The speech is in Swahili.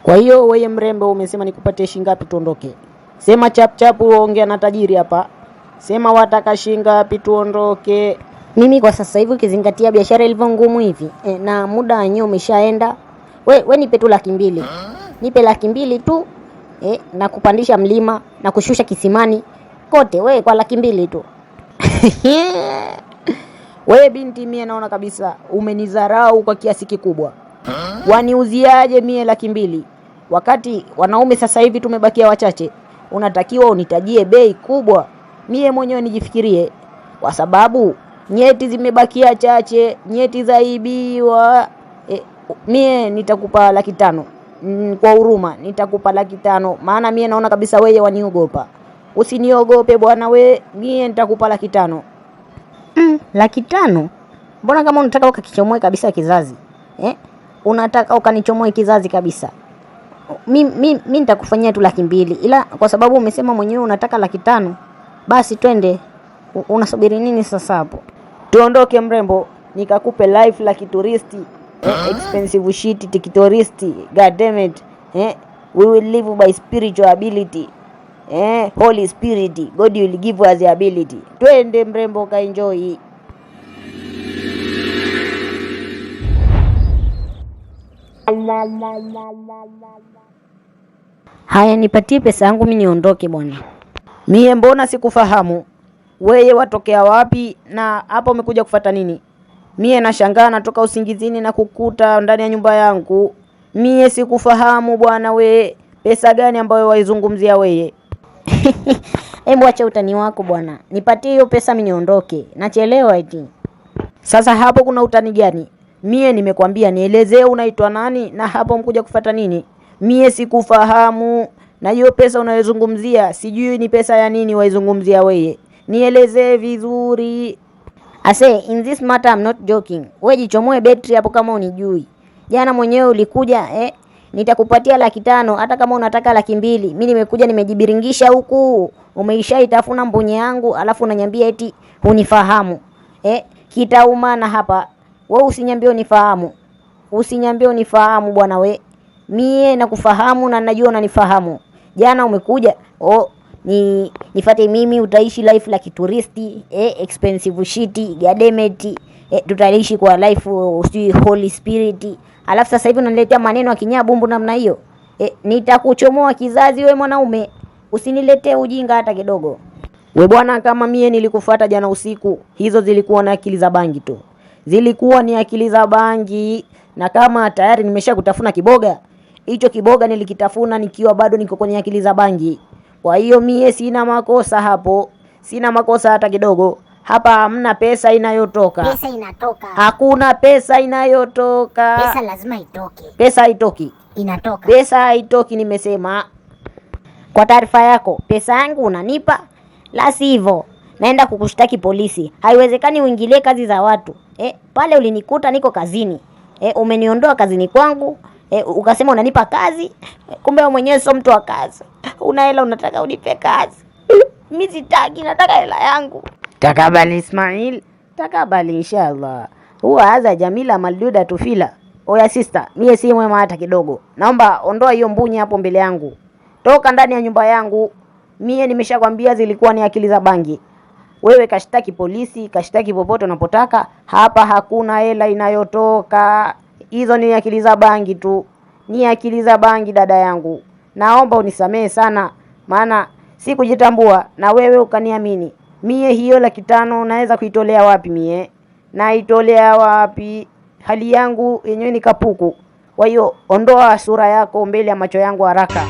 Kwa hiyo wewe mrembo umesema nikupatie shilingi ngapi tuondoke? Sema chap chap, ongea na tajiri hapa. Sema wataka shilingi ngapi tuondoke? Mimi kwa sasa hivi ukizingatia biashara ilivyo ngumu hivi na muda wenyewe umeshaenda. We nipe tu 200,000. Nipe 200,000 tu na kupandisha mlima na kushusha kisimani kote we kwa 200,000 tu. Wewe binti, mie naona kabisa umenidharau kwa kiasi kikubwa. Waniuziaje mie 200,000 wakati wanaume sasa hivi tumebakia wachache? Unatakiwa unitajie bei kubwa mie mwenyewe nijifikirie, kwa sababu nyeti zimebakia chache, nyeti zaibiwa. Mie nitakupa 500,000 kwa huruma, nitakupa 500,000 maana mie naona kabisa wewe waniogopa. Usiniogope bwana we, mie nitakupa 500,000. 500,000? Mbona kama unataka ukakichomoe kabisa kizazi? Unataka ukanichomoe kizazi kabisa. Mimi nitakufanyia tu 200,000, ila kwa sababu umesema mwenyewe unataka 500,000, basi twende. Unasubiri nini sasa hapo? Tuondoke mrembo, nikakupe life la kituristi. Expensive shit tikituristi. God damn it. We will live by spiritual ability. Holy spirit, God will give us the ability. Twende mrembo, ka enjoy. Haya, nipatie pesa yangu mimi niondoke bwana. Mie mbona sikufahamu? Wewe watokea wapi na hapa umekuja kufuata nini? Mie nashangaa natoka usingizini na kukuta ndani ya nyumba yangu. Mie sikufahamu bwana we. Pesa gani ambayo waizungumzia wewe? Hebu acha utani wako bwana. Nipatie hiyo pesa mimi niondoke. Nachelewa eti. Sasa hapo kuna utani gani? Mie nimekwambia nielezee unaitwa nani na hapo mkuja kufuata nini? Mie sikufahamu, na hiyo pesa unayozungumzia sijui ni pesa ya nini waizungumzia wewe. Nielezee vizuri. I say in this matter I'm not joking. Wewe jichomoe betri hapo kama unijui. Jana mwenyewe ulikuja nitakupatia 500,000 hata kama unataka 200,000. Mimi nimekuja nimejibiringisha huku. Umeishaitafuna mbonye yangu alafu unaniambia eti unifahamu. Kitauma na hapa. Wewe usiniambie unifahamu. Usiniambie unifahamu bwana we. Mie nakufahamu na najua unanifahamu. Jana umekuja nifuate mimi, utaishi life la kituristi, expensive shit, gademet, tutaishi kwa life usijui holy spirit. Alafu sasa hivi unaniletea maneno ya kinyabumbu namna hiyo. Nitakuchomoa kizazi we mwanaume. Usiniletee ujinga hata kidogo. We bwana, kama mie nilikufuata jana usiku, hizo zilikuwa na akili za bangi tu. Zilikuwa ni akili za bangi, na kama tayari nimesha kutafuna kiboga, hicho kiboga nilikitafuna nikiwa bado niko kwenye akili za bangi. Kwa hiyo mie sina makosa hapo. Sina makosa hata kidogo. Hapa hamna pesa inayotoka. Pesa inatoka. Hakuna pesa inayotoka. Pesa lazima itoke. Pesa haitoki. Inatoka. Pesa haitoki nimesema. Kwa taarifa yako, pesa yangu unanipa, la sivyo naenda kukushtaki polisi. Haiwezekani uingilie kazi za watu. Pale ulinikuta niko kazini. Umeniondoa kazini kwangu. Ukasema unanipa kazi. Kumbe wewe mwenyewe sio mtu wa kazi. Una hela unataka unipe kazi. Mimi sitaki, nataka hela yangu. Takabali Ismail. Takabali inshallah. Huwa haza Jamila Malduda tufila. Oya sister, mie si mwema hata kidogo. Naomba ondoa hiyo mbunyi hapo mbele yangu. Toka ndani ya nyumba yangu. Mie nimeshakwambia zilikuwa ni akili za bangi. Wewe kashtaki polisi, kashtaki popote unapotaka. Hapa hakuna hela inayotoka. Hizo ni akili za bangi tu. Ni akili za bangi dada yangu. Naomba unisamehe sana, maana sikujitambua na wewe ukaniamini. Mie hiyo 500,000 naweza kuitolea wapi mie? Naitolea wapi? Hali yangu yenyewe ni kapuku. Kwa hiyo ondoa sura yako mbele ya macho yangu haraka.